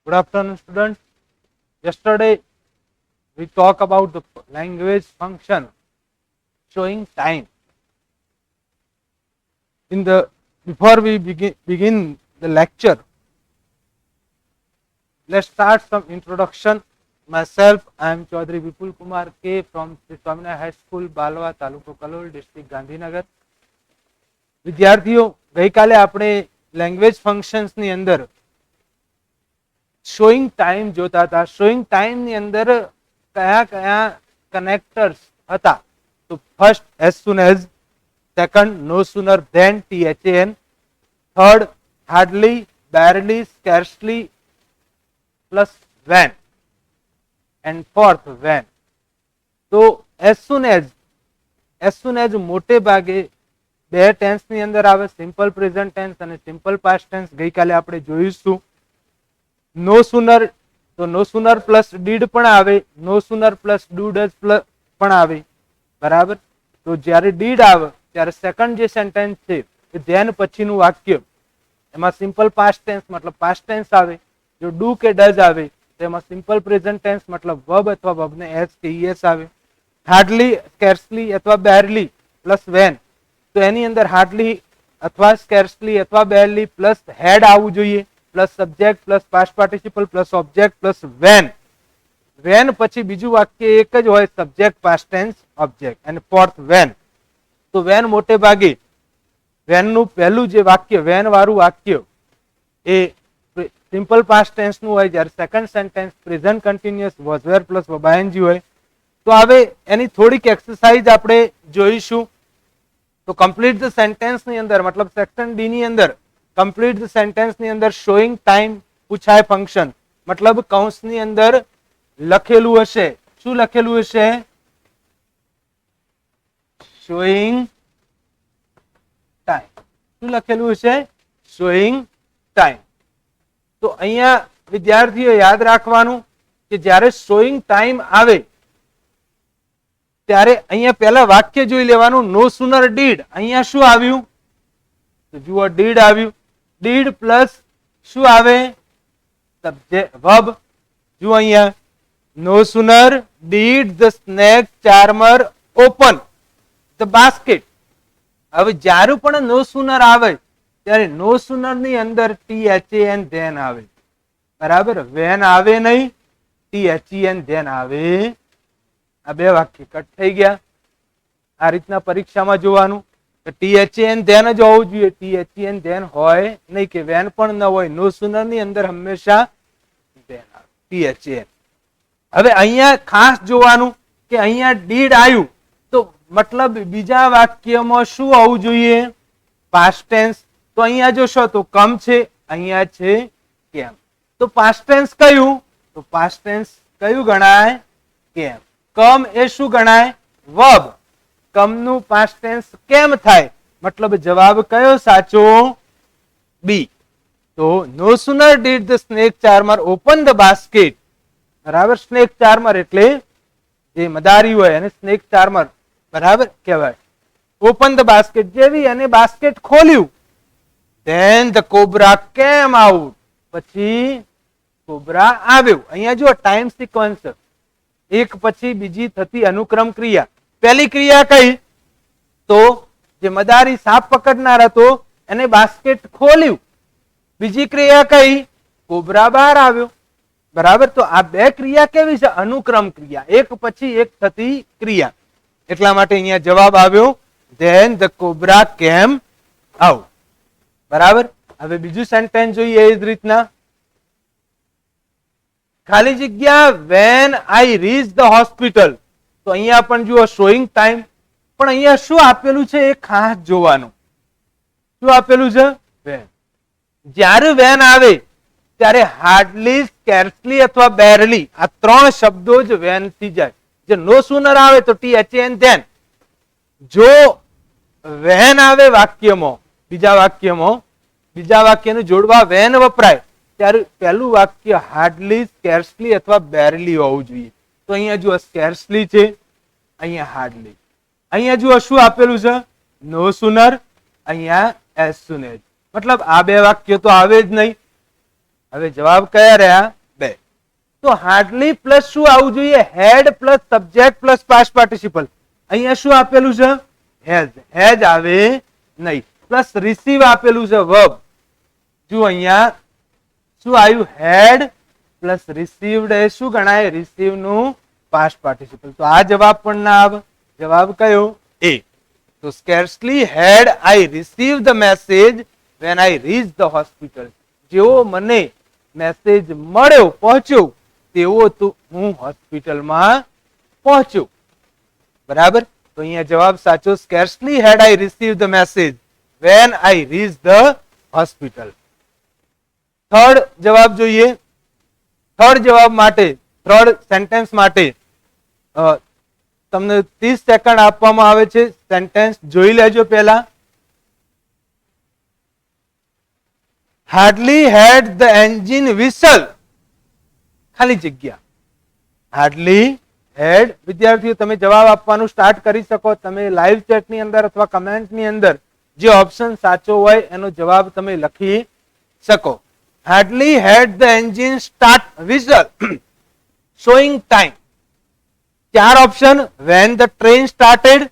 Good afternoon, students. Yesterday we talked about the language function showing time. Before we begin the lecture, let's start some introduction. Myself, I am Chaudhary Vipul Kumar K from Sri Swaminarayan High School, Balwa, Taluko Kalol, District Gandhinagar. વિદ્યાર્થીઓ ગઈકાલે આપણે language ફંક્શન્સની અંદર showing time જોતા હતા. Showing ટાઈમની અંદર કયા કયા કનેક્ટર્સ હતા? તો first as soon as, second no sooner than THAN, third hardly, barely, scarcely plus when, and fourth when. તો એઝ સુન એઝ મોટે ભાગે બે ટેન્સ ની અંદર આવે, સિમ્પલ પ્રેઝન્ટ ટેન્સ અને સિમ્પલ પાસ્ટ ટેન્સ. ગઈકાલે આપણે જોઈશું. નો સુનર, તો નો સુનર પ્લસ ડીડ પણ આવે, નો સુનર પ્લસ ડુ ડઝ પણ આવે, બરાબર. તો જ્યારે ડીડ આવે ત્યારે સેકન્ડ જે સેન્ટેન્સ છે એ ધેન પછીનું વાક્ય, એમાં સિમ્પલ પાસ્ટ ટેન્સ મતલબ પાસ્ટ ટેન્સ આવે. જો ડુ કે ડઝ આવે તો એમાં સિમ્પલ પ્રેઝન્ટ ટેન્સ મતલબ વર્બ અથવા વર્બને એસ કે ઈએસ આવે. હાર્ડલી, સ્કેર્સલી અથવા બેરલી પ્લસ વેન, તો એની અંદર હાર્ડલી અથવા સ્કેર્સલી અથવા બેરલી પ્લસ હેડ આવવું જોઈએ, plus subject plus past participle plus object plus when. When પછી બીજું વાક્ય એક જ હોય, સબ્જેક્ટ પાસ્ટ ટેન્સ ઓબ્જેક્ટ, અને ફોર્થ વેન. તો વેન મોટે ભાગે વેનનું પહેલું જે વાક્ય, વેન વાળું વાક્ય એ સિમ્પલ પાસ્ટ ટેન્સ નું હોય, જ્યારે second sentence present continuous was were plus વબાયનજી હોય. તો હવે એની થોડીક એક્સરસાઇઝ આપણે જોઈશું. તો કમ્પ્લીટ ધ સેન્ટેન્સ ની અંદર મતલબ સેક્શન ડી ની અંદર કમ્પ્લીટ ધ સેન્ટેન્સ ની અંદર શોઈંગ ટાઈમ પૂછાય ફંક્શન. મતલબ કૌંસની અંદર લખેલું હશે, શું લખેલું હશે? Showing time. શું લખેલું હશે? Showing time. તો અહીંયા વિદ્યાર્થીઓ યાદ રાખવાનું કે જ્યારે શોઈંગ ટાઈમ આવે ત્યારે અહીંયા પહેલા વાક્ય જોઈ લેવાનું. નો સુનર ડીડ, અહીંયા શું આવ્યું? તો જુઓ, ડીડ આવ્યું. ડીડ પ્લસ શું આવે? Subject verb. જુઓ અહીંયા, no sooner did the snake charmer open the basket. હવે જ્યારે પણ નો સુનર આવે ત્યારે નો સુનર ની અંદર THAN ધેન આવે, બરાબર. વેન આવે નહીં, THEN ધેન આવે. આ બે વાક્ય કટ થઈ ગયા. આ રીતના પરીક્ષામાં જોવાનું કે THAN ધેન જ હોવું જોઈએ, THAN ધેન હોય નહીં, કે વેન પણ ન હોય. નો સુનર ની અંદર હંમેશા ધેન આવે, THAN. હવે અહીંયા ખાસ જોવાનું કે અહીંયા ડીડ આવ્યું તો મતલબ બીજા વાક્યમાં શું હોવું જોઈએ? Past tense. તો અહીંયા જોશો તો કમ છે, અહીંયા છે કેમ. તો પાસ્ટ ટેન્સ કયું? તો પાસ્ટ ટેન્સ કયું ગણાય? કેમ. કમ એ શું ગણાય? વર્બ. કમ નું પાસ્ટ ટેન્સ કેમ થાય? મતલબ જવાબ કયો સાચો? બી. તો no sooner did the snake charmer open the basket, બરાબર. સ્નેક ચાર્મર એટલે જે મદારી હોય અને સ્નેક ચાર્મર બરાબર કહેવાય. ઓપન ધ બાસ્કેટ, જેવી અને બાસ્કેટ ખોલ્યું, then the cobra came out, પછી કોબ્રા આવ્યો. અહીંયા જો ટાઈમ સિક્વન્સ, એક પછી બીજી થતી અનુક્રમ ક્રિયા. પહેલી ક્રિયા કઈ? તો જે મદારી સાપ પકડનાર હતો એને બાસ્કેટ ખોલ્યું. બીજી ક્રિયા કઈ? કોબ્રા બહાર આવ્યો, બરાબર. તો આ બે ક્રિયા કેવી છે? અનુક્રમ ક્રિયા, એક પછી એક થતી ક્રિયા. એટલા માટે અહીંયા જવાબ આવ્યો then the cobra came out, બરાબર. હવે બીજું સેન્ટેન્સ જોઈએ એ જ રીતના. ખાલી જગ્યા van I reach the hospital. તો અહીંયા પણ જુઓ શોઈંગ ટાઈમ, પણ અહીંયા શું આપેલું છે એ ખાસ જોવાનું. શું આપેલું છે? વેન. જ્યારે વેન આવે ત્યારે હાર્ડલી, સ્કેર્સલી અથવા બેરલી, આ ત્રણ શબ્દો જ વેન થી જાય. જે નો સુનર આવે તો THAN ધેન. જો વેન આવે વાક્યમાં, બીજા વાક્યનું જોડવા વેન વપરાય ત્યારે પહેલું વાક્ય હાર્ડલી, સ્કેર્સલી અથવા બેરલી હોવું જોઈએ. તો અહીંયા જુઓ સ્કેર્સલી છે, અહીંયા હાર્ડલી. અહીંયા જુઓ શું આપેલું છે? નો સુનર, અહીંયા એઝ સુન એઝ. મતલબ આ બે વાક્ય તો આવે જ નહીં. હવે જવાબ કયા રહ્યા? બે. તો હાર્ડલી પ્લસ શું આવવું જોઈએ? Had plus subject plus past participle. અહીંયા શું આપેલું છે? હેઝ. હેઝ આવે નહીં. પ્લસ રિસીવ આપેલું છે વર્બ. જો અહીંયા શું આવ્યું? હેડ પ્લસ રિસીવ્ડ એ શું ગણાય? રિસીવ નું પાસ્ટ પાર્ટિસિપલ. તો આ જવાબ પણ ના આવે. જવાબ કયો? એ. તો scarcely had I receive the message when I reach the hospital. જેવો મને મેસેજ મળ્યો, પહોંચ્યો, તેવો તો હું હોસ્પિટલમાં પહોંચ્યો. બરાબર. તો અહીંયા જવાબ સાચો. Scarcely had I receive the message when I reach the hospital. Third જવાબ જોઈએ. થર્ડ જવાબ માટે, થર્ડ સેન્ટેન્સ માટે તમને 30 સેકન્ડ આપવામાં આવે છે. સેન્ટેન્સ જોઈ લેજો પહેલા. Hardly had the engine whistle. ખાલી જગ્યા. હાર્ડલી હેડ. વિદ્યાર્થીઓ તમે જવાબ આપવાનું સ્ટાર્ટ કરી શકો. તમે લાઈવ ચેટ ની અંદર અથવા કમેન્ટ ની અંદર જે ઓપ્શન સાચો હોય એનો જવાબ તમે લખી શકો. Hardly had the engine start whistle showing time. 4 option. when the train started,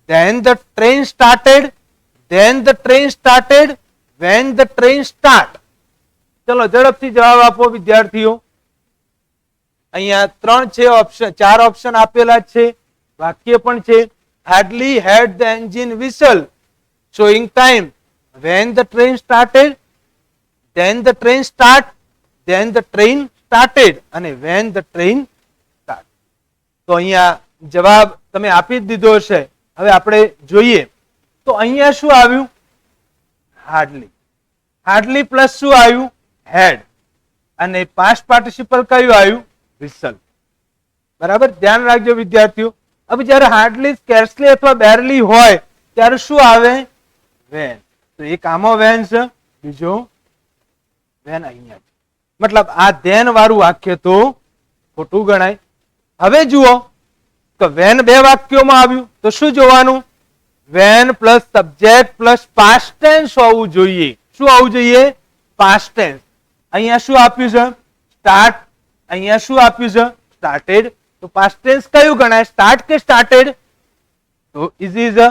then the train started, then the train started, when the train start. ચલો ઝડપથી જવાબ આપો વિદ્યાર્થીઓ. અહીંયા 3 છે ઓપ્શન, 4 ઓપ્શન આપેલા છે, વાક્ય પણ છે. Hardly had the engine whistle showing time when the train started, then the train start, then the train started અને when the train start. તો અહીંયા જવાબ તમે આપી જ દીધો હશે. હવે આપણે જોઈએ તો અહીંયા શું આવ્યું? હાર્ડલી. હાર્ડલી પ્લસ શું આવ્યું? હેડ. અને પાસ્ટ પાર્ટિસિપલ કયું આવ્યું? વિસલ. બરાબર. ધ્યાન રાખજો વિદ્યાર્થીઓ. હવે જ્યારે હાર્ડલી, સ્કેર્સલી અથવા બેરલી હોય ત્યારે શું આવે? વેન. તો એક આમાં વેન છે, બીજો વેન અહીંયા છે. મતલબ આ ધેન વાળું વાક્ય તો ખોટું ગણાય. હવે જુઓ કે વેન 2 વાક્યોમાં આવ્યું તો શું જોવાનું? When plus subject plus past tense હોવું જોઈએ. શું હોવું જોઈએ? Past tense. અહીંયા શું આપ્યું છે? સ્ટાર્ટ. અહીંયા શું આપ્યું છે? સ્ટાર્ટેડ. તો પાસ્ટ ટેન્સ કયું ગણાય? સ્ટાર્ટ કે સ્ટાર્ટેડ? તો ઇઝી છે.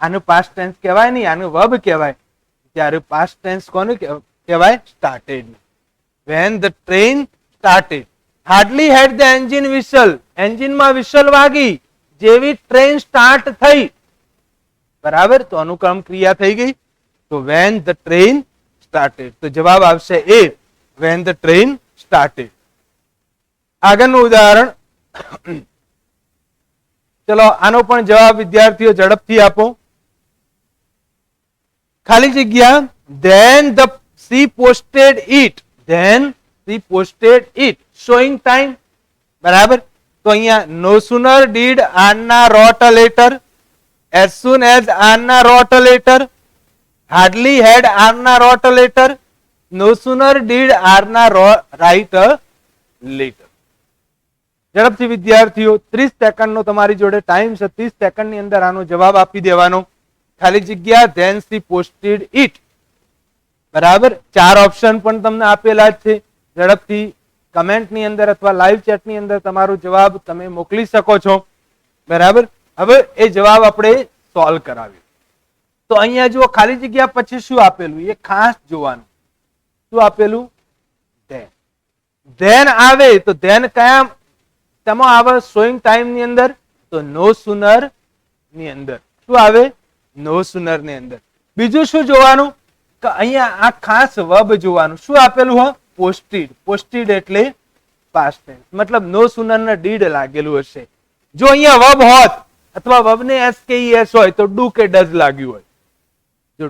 આનું પાસ્ટ ટેન્સ કહેવાય નહીં, આનું વર્બ કહેવાય. ત્યારે પાસ્ટ ટેન્સ કોનું કહેવાય? Started. when the train started. hardly had the engine whistle. એન્જિનમાં વિસલ વાગી જેવી ટ્રેન સ્ટાર્ટ થઈ. બરાબર. તો અનુક્રમ ક્રિયા થઈ ગઈ. તો when the train started. તો જવાબ આવશે એ. when the train started. આગળનું ઉદાહરણ. ચલો આનો પણ જવાબ વિદ્યાર્થીઓ ઝડપથી આપો. ખાલી જગ્યા. then the she posted it. then she posted it showing time. બરાબર. તો અહીંયા no sooner did Anna wrote a letter, as soon as Anna wrote a letter. hardly had Anna wrote a letter, no sooner did Anna write a letter. ઝડપથી વિદ્યાર્થીઓ 30 સેકન્ડનો તમારી જોડે time છે. 30 સેકન્ડની અંદર આનો જવાબ આપી દેવાનો. ખાલી જગ્યા. then she posted it. બરાબર. 4 ઓપ્શન પણ તમને આપેલા છે. ઝડપથી કમેન્ટ ની અંદર અથવા લાઈવ ચેટ ની અંદર તમારો જવાબ તમે મોકલી શકો છો. બરાબર. હવે એ જવાબ આપણે સોલ્વ કરાવ્યો. તો અહીંયા જુઓ ખાલી જગ્યા પછી શું આપેલું એ ખાસ જોવાનું. શું આપેલું? then. then આવે તો then કયા તેમાં આવે? શોઈંગ ટાઈમ ની અંદર. તો નો સુનર ની અંદર. શું આવે? નો સુનર ની અંદર. બીજું શું જોવાનું? કે અહીંયા આ ખાસ વર્બ જોવાનું. શું આપેલું હોય? પોસ્ટેડ. પોસ્ટેડ એટલે પાસ્ટ ટેન્સ. મતલબ નો સુનર ને ડીડ લાગેલું હશે. જો અહીંયા વર્બ હોત અથવા વર્બ ને એસ કે એસ હોય તો ડુ કે ડઝ લાગ્યું હોય. જો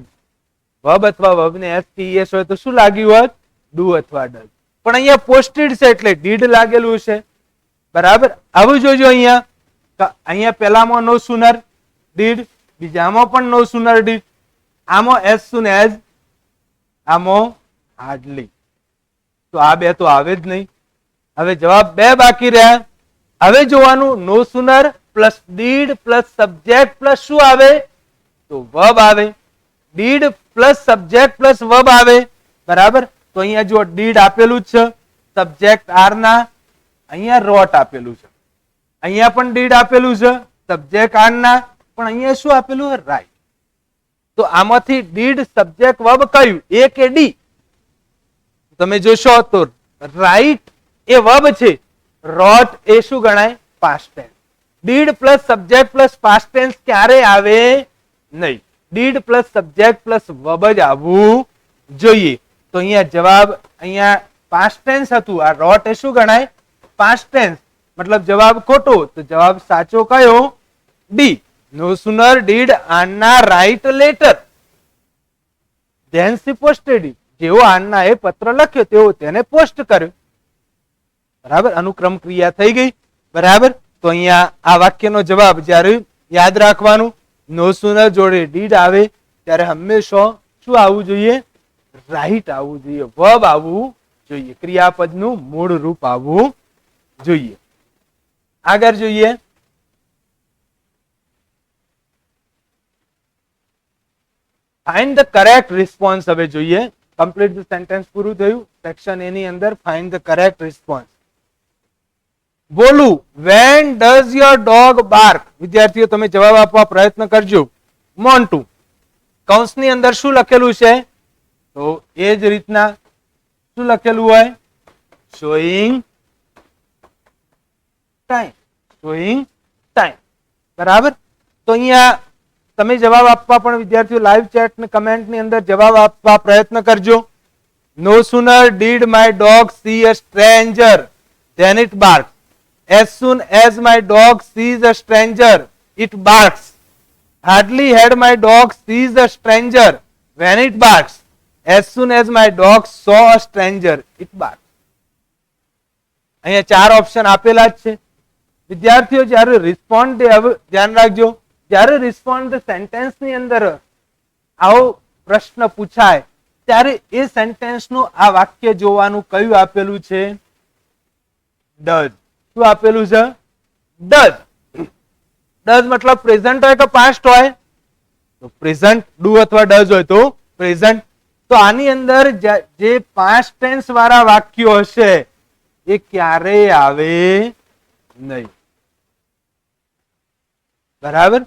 વર્બ અથવા વર્બ ને એસ કે એસ હોય તો શું લાગ્યું હોત? ડુ અથવા ડઝ. પણ અહીંયા પોસ્ટેડ છે એટલે ડીડ લાગેલું છે. બરાબર. આવું જોજો. અહીંયા પહેલામાં નો સુનર ડીડ, બીજામાં પણ નો સુનર ડીડ, આમાં એસ સુન એઝ, આમાં હાર્ડલી. તો આ બે તો આવે જ નહીં. હવે જવાબ 2 બાકી રહ્યા. હવે જોવાનું no sooner plus did plus subject plus શું આવે? તો વર્બ આવે. Did plus subject plus verb આવે. બરાબર. તો તો અહીંયા જો ડીડ આપેલું જ છે, સબ્જેક્ટ આર ના, અહીંયા રોટ આપેલું છે, અહીંયા પણ ડીડ આપેલું છે સબ્જેક્ટ આર ના, પણ અહીંયા શું આપેલું છે? રાઈટ. તો આમાંથી ડીડ સબ્જેક્ટ વર્બ કયું, એ કે ડી? તમે જોશો તો રાઈટ એ વર્બ છે, રોટ એ શું ગણાય? Past tense. Did plus subject plus past tense ક્યારે આવે નહીં, did plus subject plus verb જ આવવું જોઈએ. તો અહીંયા જવાબ, અહીંયા પાસ્ટ ટેન્સ હતું, આ રોટ એ શું ગણાય? Past tense. મતલબ જવાબ ખોટો. તો જવાબ સાચો કયો? D. No sooner did Anna write letter then she posted it. જેવો આન્ના એ પત્ર લખ્યો તેવો તેને પોસ્ટ કર્યો. બરાબર, અનુક્રમ ક્રિયા થઈ ગઈ. બરાબર. તો અહીંયા આ વાક્યનો જવાબ જ્યારે યાદ રાખવાનું, નો સુનર જોડે ડીડ આવે ત્યારે હંમેશા શું આવવું જોઈએ? રાઈટ આવવું જોઈએ, વર્બ આવવું જોઈએ, ક્રિયાપદનું મૂળ રૂપ આવવું જોઈએ. આગળ જોઈએ. Find the correct response. હવે જોઈએ, કમ્પ્લીટ ધ સેન્ટેન્સ પૂરું થયું. સેક્શન એ ની અંદર ફાઇન્ડ ધ કરેક્ટ રિસ્પોન્સ. બોલું, when does your dog bark? વિદ્યાર્થીઓ તમે જવાબ આપવા પ્રયત્ન કરજો. મોન્ટુ. કૌંસની અંદર શું લખેલું છે? તો એ જ રીતના શું લખેલું હોય? Showing time. Showing time. બરાબર. તો અહીંયા તમે જવાબ આપવા પણ વિદ્યાર્થીઓ લાઈવ ચેટ ને કમેન્ટ ની અંદર જવાબ આપવા પ્રયત્ન કરજો. No sooner did my dog see a stranger then it barks. As soon as my dog sees a stranger, it barks. Hardly had my dog sees a stranger when it barks. As soon as my dog saw a stranger, it barks. અહીંયા ચાર option આપેલા જ છે. વિદ્યાર્થીઓ જ્યારે respond, ધ્યાન રાખજો, જ્યારે રિસ્પોન્ડ સેન્ટેન્સ ની અંદર આવો પ્રશ્ન પૂછાય ત્યારે એ સેન્ટેન્સ નું આ વાક્ય જોવાનું કયું આપેલું છે? ડઝ. શું આપેલું છે? ડઝ. ડઝ મતલબ પ્રેઝન્ટ હોય કે પાસ્ટ હોય? તો પ્રેઝન્ટ. ડુ અથવા ડઝ હોય તો પ્રેઝન્ટ. તો આની અંદર જે પાસ્ટ ટેન્સ વાળા વાક્યો હશે એ ક્યારેય આવે નહીં. બરાબર.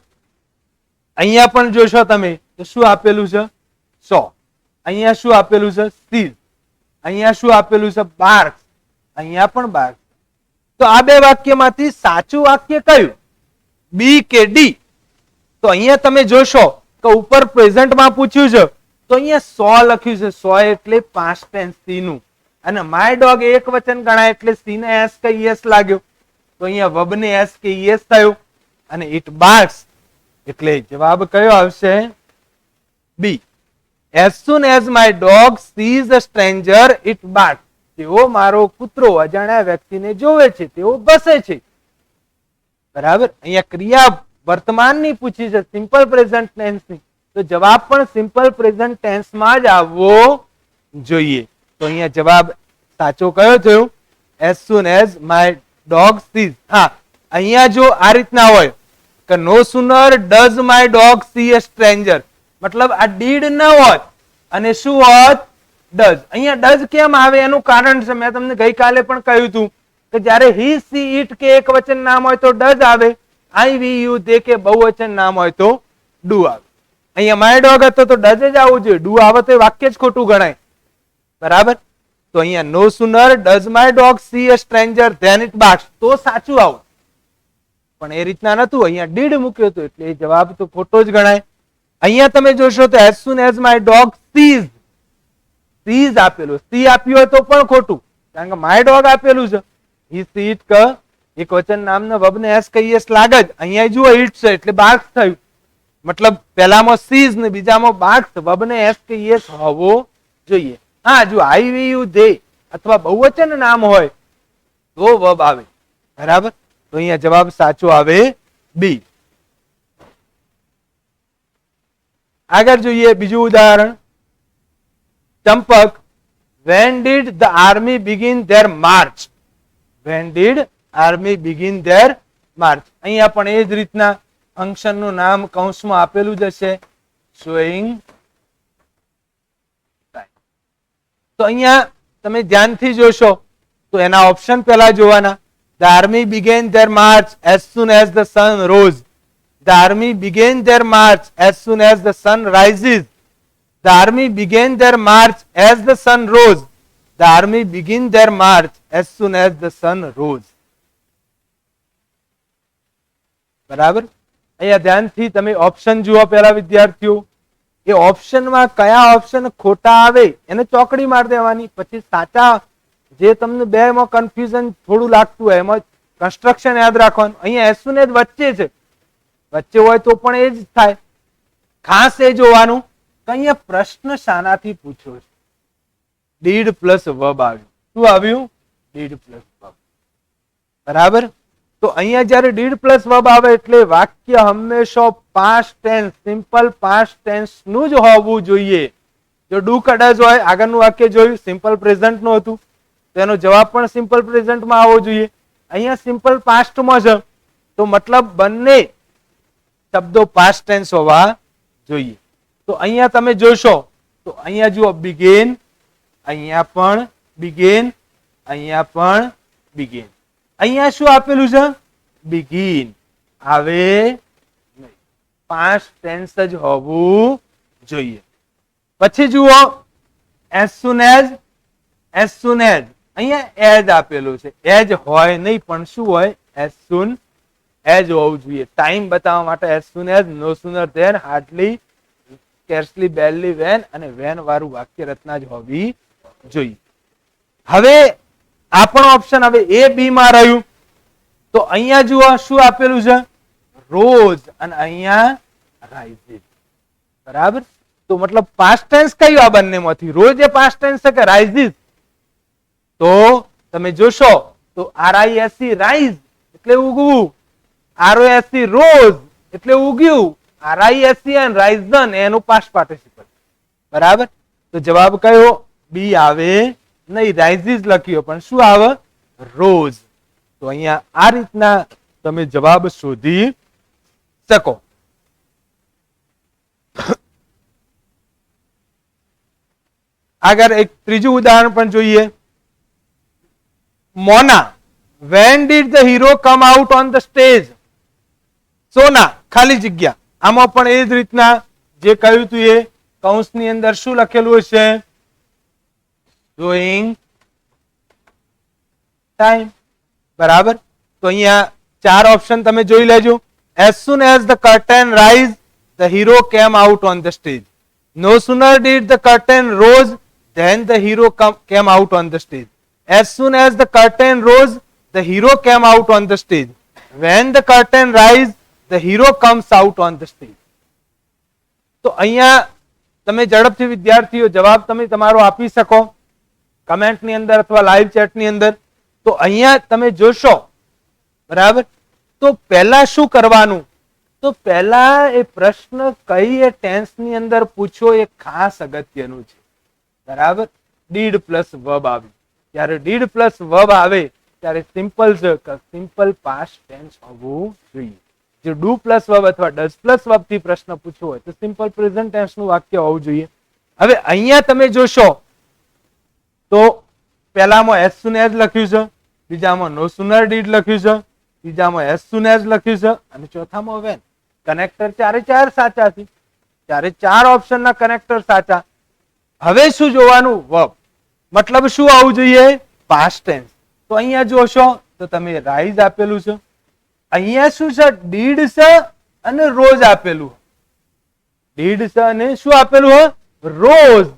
અહીંયા પણ જોશો તમે તો શું આપેલું છે? સો. અહીંયા શું આપેલું છે? સીઝ. અહીંયા શું આપેલું છે? બાર્ક્સ. અહીંયા પણ બાર્ક્સ. તો આ બે વાક્યમાંથી સાચું વાક્ય કયું? બી કે ડી? તો અહીંયા તમે જોશો કે ઉપર પ્રેઝન્ટમાં પૂછ્યું છે તો અહીંયા સો લખ્યું છે. સો એટલે પાસ્ટ ટેન્સ સી નું, અને માય ડોગ એક વચન ગણાય એટલે સી ને એસ કે ઈએસ લાગ્યો. તો અહીંયા વર્બ ને એસ કે ઈએસ થયો, અને ઇટ બાર્ક્સ એટલે જવાબ કયો આવશે? બી. As soon as my dog sees a stranger, it barks. તેઓ મારો કૂતરો અજાણ્યા વ્યક્તિને જોવે છે તેઓ ભસે છે. બરાબર. અહીંયા ક્રિયા વર્તમાનની પૂછી છે, સિમ્પલ પ્રેઝન્ટ ટેન્સ ની, તો જવાબ પણ સિમ્પલ પ્રેઝન્ટ ટેન્સ માં જ આવવો જોઈએ. તો અહીંયા જવાબ સાચો કયો થયો? As soon as my dog sees. હા, અહીંયા જો આ રીતના હોય કે no sooner does my dog see a stranger, મતલબ આ ડીડ ન હોત અને શું હોત? ડઝ. અહીંયા ડઝ કેમ આવે એનું કારણ છે, મેં તમને ગઈકાલે પણ કહ્યું હતું કે જ્યારે હી સી ઇટ કે એક વચન નામ હોય તો ડઝ આવે, આઈ વી યુ તે કે બહુવચન નામ હોય તો ડુ આવે. અહીંયા માય ડોગ હતો તો ડઝ જ આવવું જોઈએ, ડુ આવે તો વાક્ય જ ખોટું ગણાય. બરાબર. તો અહીંયા no sooner does my dog see a stranger then it barks તો સાચું આવું, પણ એ રીતના નતું, અહીંયા ડીડ મૂક્યો હતો એટલે એ જવાબ તો ખોટો જ ગણાય. અહીંયા તમે જોશો તો as soon as my dog sees, sees આપેલું, સી આપ્યું હોય તો પણ ખોટું, કારણ કે માય ડોગ આપેલું છે. હી સી ઇટ ક એક વચન નામનો વર્બ ને એસ કે ઈએસ લાગે જ. અહીંયા જુઓ ઇટ છે એટલે બાર્ક્સ થયું, મતલબ પહેલામાં સીઝ ને બીજામાં બાર્ક્સ, વર્બ ને એસ કે ઈએસ હોવો જોઈએ. હા, જો આઈ વી યુ ધે અથવા બહુવચન નામ હોય તો વર્બ આવે. બરાબર. તો અહીંયા જવાબ સાચો આવે બી. આગળ જોઈએ બીજું ઉદાહરણ. Champak, when did the army begin their march? When did army begin their march? અહીંયા પણ એ જ રીતના ફંક્શનનું નામ કૌંસમાં આપેલું જ હશે, showing time. તો અહીંયા તમે ધ્યાનથી જોશો તો એના ઓપ્શન પહેલા જોવાના. The army began their march as soon as the sun rose. The army began their march as soon as the sun rises. The army began their march as the sun rose. The army began their march as soon as the sun rose. બરાબર. અહીંયા ધ્યાનથી તમે option જુઓ પહેલા વિદ્યાર્થીઓ. એ ઓપ્શનમાં કયા option ખોટા આવે એને ચોકડી મારી દેવાની, પછી સાચા જે તમને બેમાં કન્ફ્યુઝન થોડું લાગતું હોય એમાં કન્સ્ટ્રક્શન યાદ રાખવાનું. અહીંયા એસ ને વચ્ચે છે, વચ્ચે હોય તો પણ એ જ થાય. ખાસ એ જોવાનું કે અહીંયા પ્રશ્ન શાનાથી પૂછ્યો છે. ડીડ પ્લસ વર્બ આવ્યું. શું આવ્યું? Did plus verb. બરાબર. તો અહીંયા જયારે ડીડ પ્લસ વર્બ આવે એટલે વાક્ય હંમેશા past tense, simple past tense નું જ હોવું જોઈએ. જો ડુ કદાચ હોય, આગળનું વાક્ય જોયું સિમ્પલ પ્રેઝન્ટ નું હતું, તેનો જવાબ પણ સિમ્પલ પ્રેઝન્ટમાં આવવો જોઈએ. અહીંયા સિમ્પલ પાસ્ટમાં છે તો મતલબ બંને શબ્દો પાસ્ટ ટેન્સ હોવા જોઈએ. તો અહીંયા તમે જોશો તો અહીંયા જુઓ બિગેન, અહીંયા પણ બિગેન, અહીંયા પણ બિગેન. અહીંયા શું આપેલું છે? બિગિન. આવે નહીં, પાસ્ટ ટેન્સ જ હોવું જોઈએ. પછી જુઓ as soon as, as soon as અહીંયા એજ આપેલું છે. એજ હોય નહીં પણ શું હોય? as soon as હોવું જોઈએ. ટાઈમ બતાવવા માટે as soon as, no sooner than, hardly, scarcely, barely, when અને when વાળું વાક્ય રચના જ હોવી જોઈએ. હવે આ પણ ઓપ્શન હવે એ બી માં રહ્યું. તો અહીંયા જુઓ શું આપેલું છે? રોઝ અને અહીંયા રાઇઝિસ. બરાબર. તો મતલબ પાસ્ટ ટેન્સ કયું આ બંનેમાંથી? રોઝ એ પાસ્ટ ટેન્સ છે કે રાઇઝિસ? તો તમે જોશો તો RISE રાઇઝ એટલે ઉગવું, ROSE રોઝ એટલે ઉગ્યું, RISE અને રાઇઝન એનું પાસ્ટ પાર્ટિસિપલ. બરાબર. તો જવાબ કયો? બી આવે નહીં, રાઇઝિસ લખ્યો પણ શું આવે? રોઝ. તો અહીંયા આ રીતના તમે જવાબ શોધી શકો. આગળ એક ત્રીજું ઉદાહરણ પણ જોઈએ. મોના, when did the hero come out on the stage? સોના ખાલી જગ્યા. આમાં પણ એ જ રીતના જે કહ્યું હતું એ કૌંસની અંદર શું લખેલું હશે? showing time. બરાબર. તો અહીંયા ચાર ઓપ્શન તમે જોઈ લેજો. as soon as the curtain rise, the hero came out on the stage. No sooner did the curtain rose, then the hero came out on the stage. As soon as the curtain rose, the hero came out on the stage. When the curtain rise, the hero comes out on the stage. તો અહીંયા તમે ઝડપથી વિદ્યાર્થીઓ જવાબ તમે તમારો આપી શકો કમેન્ટની અંદર અથવા લાઈવ ચેટની અંદર. તો અહીંયા તમે જોશો. બરાબર. તો પહેલા શું કરવાનું? તો પહેલા એ પ્રશ્ન કઈ એ ટેન્સની અંદર પૂછો એ ખાસ અગત્યનું છે. બરાબર. ડીડ પ્લસ વર્બ આવ્યું. જ્યારે ડીડ પ્લસ વર્બ આવે ત્યારે સિમ્પલ છે કે સિમ્પલ પાસ્ટ ટેન્સ હોવું જોઈએ. જો ડુ પ્લસ વર્બ અથવા ડઝ પ્લસ વર્બ થી પ્રશ્ન પૂછવો હોય તો સિમ્પલ પ્રેઝન્ટ ટેન્સ નું વાક્ય હોવું જોઈએ. હવે અહીંયા તમે જોશો તો પહેલામાં as soon as લખ્યું છે, બીજામાં no sooner did લખ્યું છે, ત્રીજામાં as soon as લખ્યું છે અને ચોથામાં when. કનેક્ટર ચારે ચાર સાચા છે. ચારે ચાર ઓપ્શન ના કનેક્ટર સાચા. હવે શું જોવાનું? વર્બ. મતલબ શું આવવું જોઈએ? Past tense. તો અહીંયા જોશો તો તમે રાઇઝ આપેલું છે, અહીંયા શું છે? ડીડ છે અને રોઝ આપેલું. ડીડ છે અને શું આપેલું હોય? રોઝ.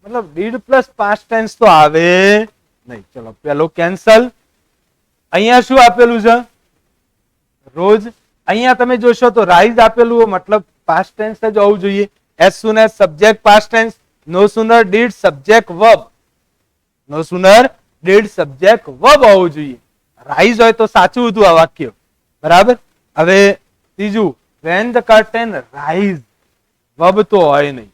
મતલબ ડીડ પ્લસ પાસ્ટ ટેન્સ તો આવે નહીં. ચલો પેલો કેન્સલ. અહીંયા શું આપેલું છે? રોઝ. અહીંયા તમે જોશો તો રાઇઝ આપેલું હોય, મતલબ પાસ્ટ ટેન્સ જ હોવું જોઈએ. as soon as subject past tense, no sooner did subject verb. no sooner did subject verb હોવું જોઈએ. રાઇઝ હોય તો સાચું હતું આ વાક્ય. બરાબર. હવે ત્રીજું when the curtain rise, verb તો હોય નહીં,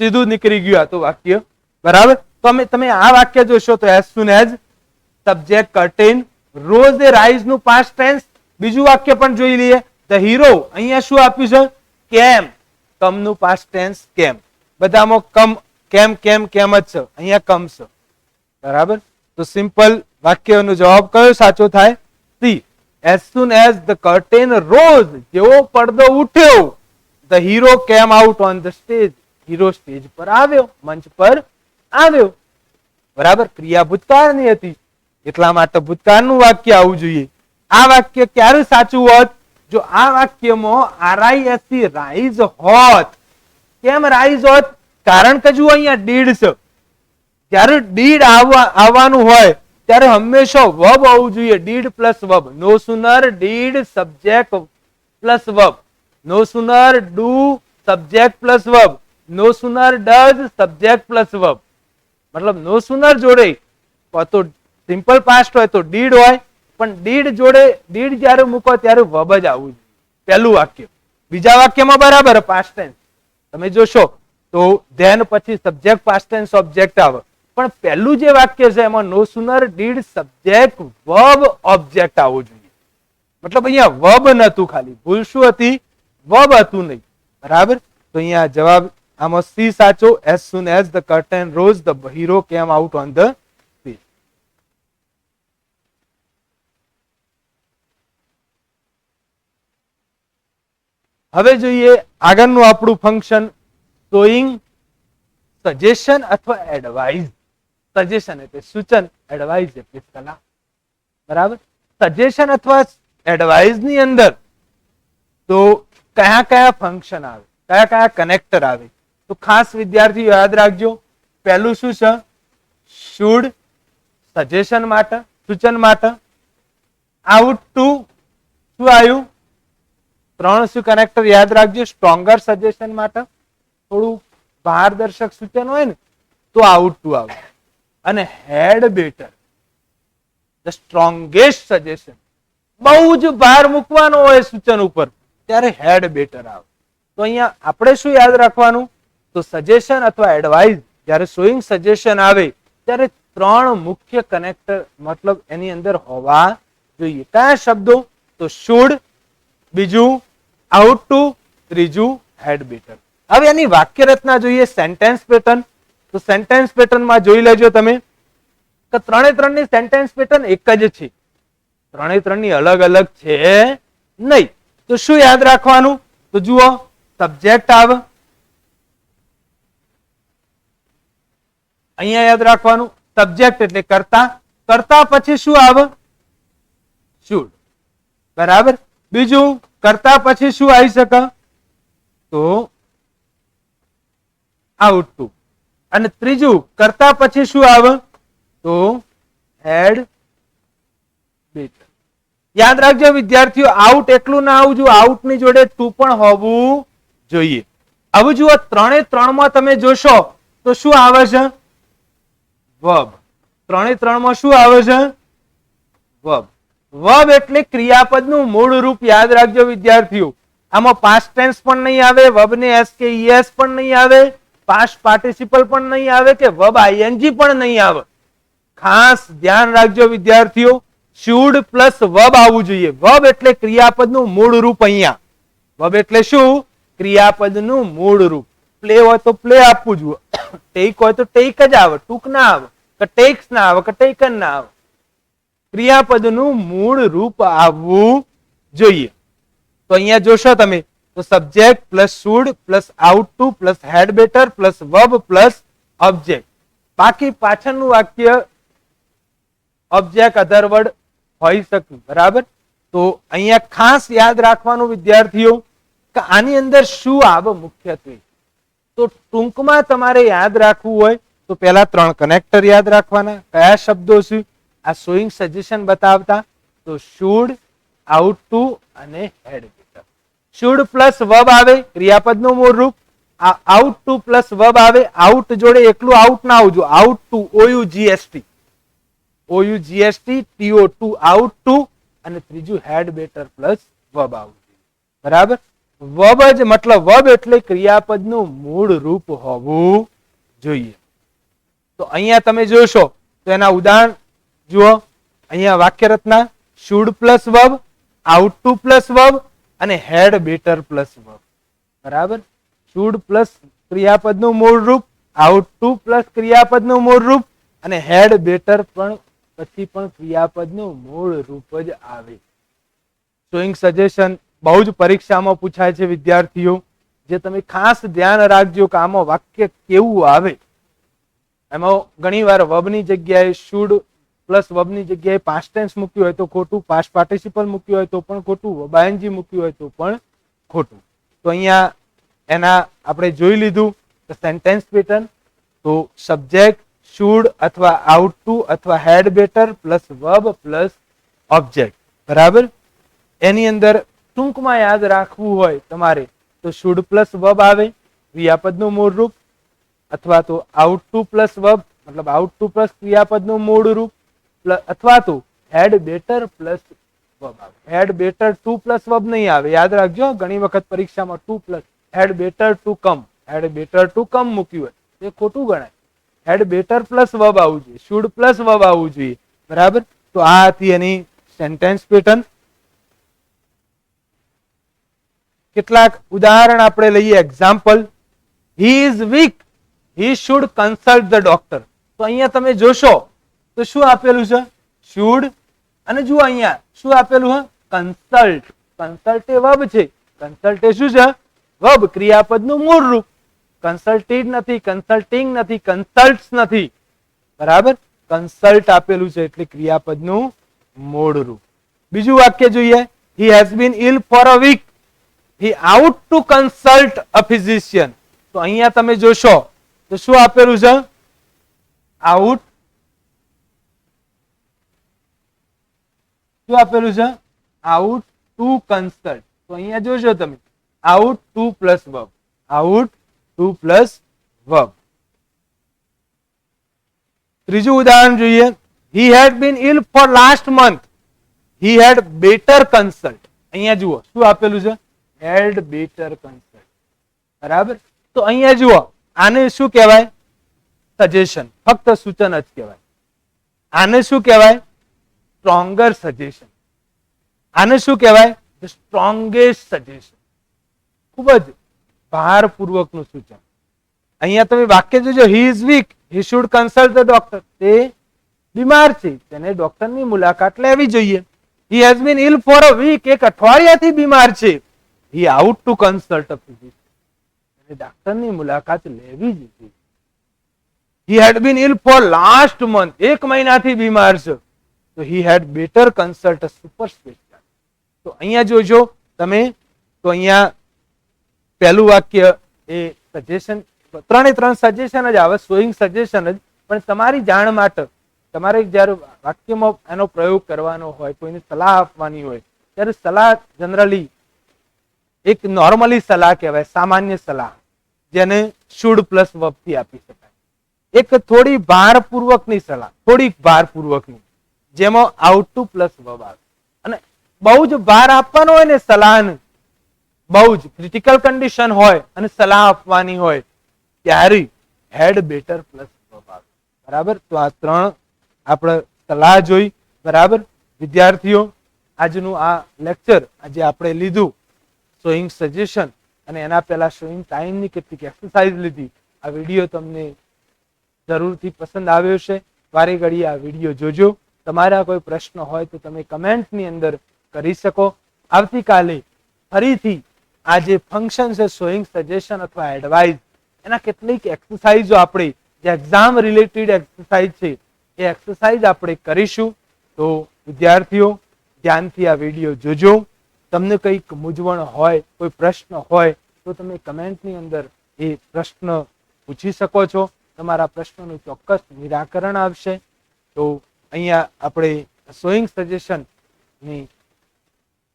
સીધું નીકળી ગયું આ તો વાક્ય. બરાબર. તો તમે આ વાક્ય જોશો તો as soon as subject curtain, rose એ rise નું પાસ્ટ ટેન્સ. બીજું વાક્ય પણ જોઈ લઈએ. the hero અહીંયા શું આપ્યું છે? came. કમ નું પાસ્ટ ટેન્સ came. બધામાં કમ કેમ કેમ કેમ જ છે, અહીંયા કમ છે. બરાબર. તો સિમ્પલ વાક્યનો જવાબ કયો સાચો થાય? C. As soon as the curtain rose, જેવો પડદો ઉઠ્યો, the hero came out on the stage. Hero stage પર આવ્યો, મંચ પર આવ્યો. બરાબર. ક્રિયા ભૂતકાળની હતી એટલા માટે ભૂતકાળનું વાક્ય આવવું જોઈએ. આ વાક્ય ક્યારે સાચું હોત? જો આ વાક્યમાં આરઆઈએસસી રાઈઝ હોત. કેમ રાઈઝ હોત? કારણ કે જુઓ અહીંયા ડીડ છે. જ્યારે ડીડ આવવાનું હોય ત્યારે હંમેશા વર્બ આવવું જોઈએ. Did plus verb. No sooner did subject plus verb. No sooner do subject plus verb. No sooner does subject plus verb. મતલબ નો સુનર જોડે તો સિમ્પલ પાસ્ટ હોય તો ડીડ હોય, પણ ડીડ જોડે ડીડ જ્યારે મૂકો ત્યારે વર્બ જ આવવું જોઈએ. પહેલું વાક્ય. બીજા વાક્યમાં બરાબર પાસ્ટ ટેન્સ તમે જોશો તો ધેન પછી સબ્જેક્ટ પાસ્ટ ટેન્સ ઓબ્જેક્ટ આવે, પણ પહેલું જે વાક્ય છે એમાં no sooner did subject verb object આવવો જોઈએ. મતલબ અહીંયા વર્બ નતું, ખાલી ભૂલ શું હતી? વર્બ હતું નહીં. બરાબર. તો અહીંયા જવાબ આમાં સી સાચો. As soon as the curtain rose, the hero came out on the stage. હવે જોઈએ આગળનું આપણું ફંક્શન શોઈંગ સજેશન અથવા એડવાઇઝ. સજેશન એટલે સૂચન, એડવાઇઝ એટલે સલાહ. બરાબર. સજેશન અથવા એડવાઇઝ ની અંદર તો કયા કયા ફંક્શન આવે, કયા કયા કનેક્ટર આવે? તો ખાસ વિદ્યાર્થીઓ યાદ રાખજો. પહેલું શું છે? શુડ, સજેશન માટે, સૂચન માટે. આઉટ ટુ, શું આવ્યું? 3 શું કનેક્ટર યાદ રાખજો. સ્ટ્રોંગર સજેશન માટે થોડું પારદર્શક સૂચન હોય ને તો આઉટ ટુ આવે. અને had better, the strongest suggestion, બહુ જ ભાર મૂકવાનો હોય સૂચન ઉપર ત્યારે હેડ બેટર આવે. તો અહીંયા આપણે શું યાદ રાખવાનું? તો સજેશન અથવા એડવાઇઝ જ્યારે શોઈંગ સજેશન આવે ત્યારે 3 મુખ્ય કનેક્ટર મતલબ એની અંદર હોવા જોઈએ. કયા શબ્દો? તો શુડ, બીજું આઉટ ટુ, ત્રીજું હેડ બેટર. હવે એની વાક્ય રચના જોઈએ, સેન્ટેન્સ પેટર્ન. તો સેન્ટેન્સ પેટર્નમાં જોઈ લેજો તમે કે 3 ની સેન્ટેન્સ પેટર્ન એક જ છે. 3 ની અલગ અલગ છે નહીં. તો શું યાદ રાખવાનું? તો જુઓ, સબ્જેક્ટ આવે, અહીંયા યાદ રાખવાનું સબ્જેક્ટ એટલે કર્તા. કર્તા પછી શું આવે? શુડ. બરાબર. બીજું કર્તા પછી શું આવી શકે? તો આઉટ ટુ. અને ત્રીજું કર્તા પછી શું આવે? તો હેડ બેટર. યાદ રાખજો વિદ્યાર્થીઓ, આઉટ એકલું ના આવવું જોઈએ, આઉટ ની જોડે ટુ પણ હોવું જોઈએ. હવે જુઓ 3 માં તમે જોશો તો શું આવે છે? વર્બ. 3 માં શું આવે છે? વર્બ. વર્બ એટલે ક્રિયાપદનું મૂળ રૂપ. યાદ રાખજો વિદ્યાર્થીઓ, આમાં પાસ્ટ ટેન્સ પણ નહીં આવે, વર્બ ને એસ કે ઈએસ પણ નહીં આવે, પાસ્ટ પાર્ટિસિપલ પણ નહીં આવે કે વર્બ આઈએનજી પણ નહીં આવે. ખાસ ધ્યાન રાખજો વિદ્યાર્થીઓ, શુડ પ્લસ વર્બ આવવું જોઈએ. વર્બ એટલે ક્રિયાપદનું મૂળ રૂપ. અહીંયા વર્બ એટલે શું? ક્રિયાપદનું મૂળ રૂપ. પ્લે હોય તો પ્લે આપવું જોઈએ, ટેક હોય તો ટેક જ આવે, ટૂંક ના આવે, કે ટેક્સ ના આવે, કે ટેકન ના આવે. ક્રિયાપદનું મૂળ રૂપ આવવું જોઈએ. તો અહીંયા જોશો તમે તો subject plus should plus ought to plus had better plus verb plus object. બાકી પાછળનું વાક્ય ઓબ્જેક્ટ અધર વર્ડ હોઈ શકે. બરાબર. તો અહીંયા ખાસ યાદ રાખવાનું વિદ્યાર્થીઓ કે આની અંદર શું આવે મુખ્યત્વે. તો ટૂંકમાં તમારે યાદ રાખવું હોય તો પહેલા 3 કનેક્ટર યાદ રાખવાના. કયા શબ્દો છે આ શોઈંગ સજેશન બતાવતા? તો શુડ, આઉટ ટુ અને had better. Should plus verb આવે, ક્રિયાપદનું મૂળ રૂપ. આઉટ ટુ પ્લસ વર્બ આવે, આઉટ જોડે એકલું આઉટ ના આવવું જોઈએ, ought to, OUGST, TO2, ought to. અને ત્રીજું હેડ બેટર પ્લસ વર્બ આવવું જોઈએ. બરાબર. વર્બ જ મતલબ વર્બ એટલે ક્રિયાપદનું મૂળ રૂપ હોવું જોઈએ. તો અહીંયા તમે જોશો તો એના ઉદાહરણ જુઓ. અહીંયા વાક્ય રચના should plus verb, ought to plus verb અને હેડ બેટર પ્લસ વર્બ. બરાબર. શુડ પ્લસ ક્રિયાપદનું મૂળ રૂપ, આઉટ ટુ પ્લસ ક્રિયાપદનું મૂળ રૂપ અને હેડ બેટર પણ પછી પણ ક્રિયાપદનું મૂળ રૂપ જ આવે. શોઈંગ સજેશન બહુ જ પરીક્ષામાં પૂછાય છે વિદ્યાર્થીઓ, જે તમે ખાસ ધ્યાન રાખજો કે આમાં વાક્ય કેવું આવે. એમાં ઘણી વાર વર્બની જગ્યાએ શુડ પ્લસ વર્બની જગ્યાએ પાસ્ટ ટેન્સ મૂક્યું હોય તો ખોટું, પાસ્ટ પાર્ટિસિપલ મૂક્યું હોય તો પણ ખોટું, વર્બ આઈએનજી મૂક્યું હોય તો પણ ખોટું. તો અહીંયા એના આપણે જોઈ લીધું કે સેન્ટેન્સ પેટર્ન. તો સબ્જેક્ટ શુડ અથવા આઉટ ટુ અથવા had better plus verb plus object, બરાબર. એની અંદર ટૂંકમાં યાદ રાખવું હોય તમારે તો શુડ પ્લસ વર્બ આવે ક્રિયાપદનું મૂળ રૂપ, અથવા તો આઉટ ટુ પ્લસ વર્બ મતલબ આઉટ ટુ પ્લસ ક્રિયાપદનું મૂળ રૂપ, અથવા તો હેડ બેટર પ્લસ વર્બ આવે. Had better to plus verb નહીં આવે, યાદ રાખજો. ઘણી વખત પરીક્ષામાં to plus had better to come, had better to come મૂક્યું હોય એ ખોટું ગણાય. હેડ બેટર પ્લસ વર્બ આવવું જોઈએ, શુડ પ્લસ વર્બ આવવું જોઈએ, બરાબર. તો આ હતી એની સેન્ટેન્સ પેટર્ન. કેટલાક ઉદાહરણ આપણે લઈએ. Example, he is weak, he should consult the doctor. તો અહીંયા તમે જોશો તો શું આપેલું છે? શુડ. અને જુઓ અહીંયા શું આપેલું છે? કન્સલ્ટ. કન્સલ્ટ એ વર્બ છે. કન્સલ્ટ એ શું છે? વર્બ, ક્રિયાપદનું મૂળ રૂપ. કન્સલ્ટેડ નથી, કન્સલ્ટિંગ નથી, કન્સલ્ટ્સ નથી, બરાબર. કન્સલ્ટ આપેલું છે એટલે ક્રિયાપદનું મૂળ રૂપ. બીજું વાક્ય જોઈએ, he has been ill for a week, he ought to consult a physician. તો અહીંયા તમે જોશો તો શું આપેલું છે? આઉટ. શું આપેલું છે? Ought to consult. તો અહીંયા જોશો તમે ought to plus verb, ought to plus verb. ત્રીજું ઉદાહરણ જોઈએ, he had been ill for last month, he had better consult. અહીંયા જુઓ શું આપેલું છે? હેડ બેટર કન્સલ્ટ, બરાબર. તો અહીંયા જુઓ આને શું કહેવાય? સજેશન, ફક્ત સૂચન જ કહેવાય. આને શું કહેવાય? Stronger suggestion. આને શું કહેવાય? The strongest suggestion. ખૂબ જ ભારપૂર્વકનું સૂચન. અહીંયા તમે વાક્ય જોજો, he is weak, he should consult the doctor. તે બીમાર છે, તેને ડોક્ટરની મુલાકાત લેવી જોઈએ. He has been ill for a week, એક અઠવાડિયાથી બીમાર છે. He ought to consult a physician, તેને ડોક્ટરની મુલાકાત લેવી જ જોઈએ. He had been ill for last month, એક મહિનાથી બીમાર છે. તો he had better consult a super specialist. તો અહીંયા જોજો તમે, તો અહીંયા પહેલું વાક્ય એ સજેશન, ત્રણે ત્રણ સજેશન જ આવે, શોઈંગ સજેશન જ. પણ તમારી જાણ માટે તમારે જ્યારે વાક્યમાં એનો પ્રયોગ કરવાનો હોય, કોઈને સલાહ આપવાની હોય, ત્યારે સલાહ જનરલી એક નોર્મલી સલાહ કહેવાય, સામાન્ય સલાહ, જેને શુડ પ્લસ વર્બ થી આપી શકાય. એક થોડી ભારપૂર્વકની સલાહ, થોડીક ભારપૂર્વકની, જેમાં આઉટ ટુ પ્લસ વર્બ આવે. અને બહુ જ ભાર આપવાનો હોય ને સલાહને, બહુ જ ક્રિટિકલ કન્ડિશન હોય અને સલાહ આપવાની હોય, ત્યારે હેડ બેટર પ્લસ વર્બ આવે, બરાબર. તો આ ત્રણ આપણે સલાહ જોઈ, બરાબર. વિદ્યાર્થીઓ, આજનું આ લેક્ચર આજે આપણે લીધું શોઈંગ સજેશન, અને એના પહેલા શોઈંગ ટાઈમની કેટલીક એક્સરસાઇઝ લીધી. આ વિડીયો તમને જરૂરથી પસંદ આવ્યો છે. વારે ઘડીએ આ વિડીયો જોજો. તમારા કોઈ પ્રશ્ન હોય તો તમે કમેન્ટની અંદર કરી શકો. આવતીકાલે ફરીથી આ જે ફંક્શન છે શોઈંગ સજેશન અથવા એડવાઇસ, એના કેટલીક એક્સરસાઇઝો આપણે જે એક્ઝામ રિલેટેડ એક્સરસાઇઝ છે એ એક્સરસાઇઝ આપણે કરીશું. તો વિદ્યાર્થીઓ, ધ્યાનથી આ વિડીયો જોજો. તમને કંઈક મૂંઝવણ હોય, કોઈ પ્રશ્ન હોય તો તમે કમેન્ટની અંદર એ પ્રશ્ન પૂછી શકો છો. તમારા પ્રશ્નનું ચોક્કસ નિરાકરણ આવશે. તો અહીંયા આપણે શોઈંગ સજેશન ની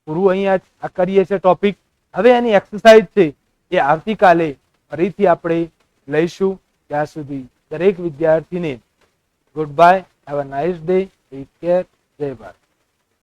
પૂરું અહીંયા કરીએ છીએ ટોપિક. હવે એની એક્સરસાઇઝ છે એ આવતીકાલે ફરીથી આપણે લઈશું. ત્યાં સુધી દરેક વિદ્યાર્થીને good bye, have a nice day, take care, જય ભારત.